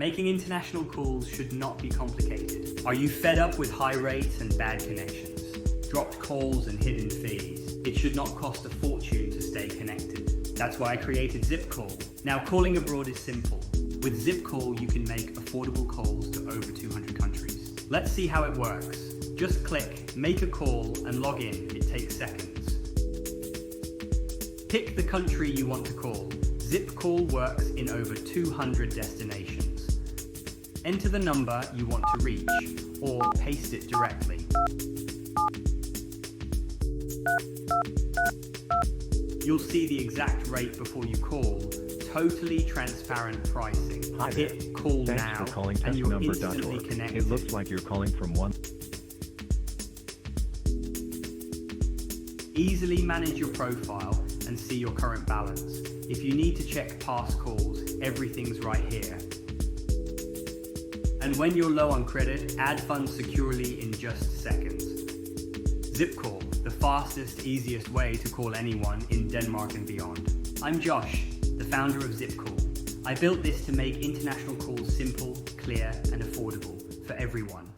Making international calls should not be complicated. Are you fed up with high rates and bad connections? Dropped calls and hidden fees? It should not cost a fortune to stay connected. That's why I created ZippCall. Now, calling abroad is simple. With ZippCall, you can make affordable calls to over 200 countries. Let's see how it works. Just click, make a call, and log in. It takes seconds. Pick the country you want to call. ZippCall works in over 200 destinations. Enter the number you want to reach, or paste it directly. You'll see the exact rate before you call, totally transparent pricing. Hi there. Hit call Thanks now, for calling and you're instantly testnumber.org. connected. It looks like you're calling from one. Easily manage your profile and see your current balance. If you need to check past calls, everything's right here. And when you're low on credit, add funds securely in just seconds. ZippCall, the fastest, easiest way to call anyone in Denmark and beyond. I'm Josh, the founder of ZippCall. I built this to make international calls simple, clear, and affordable for everyone.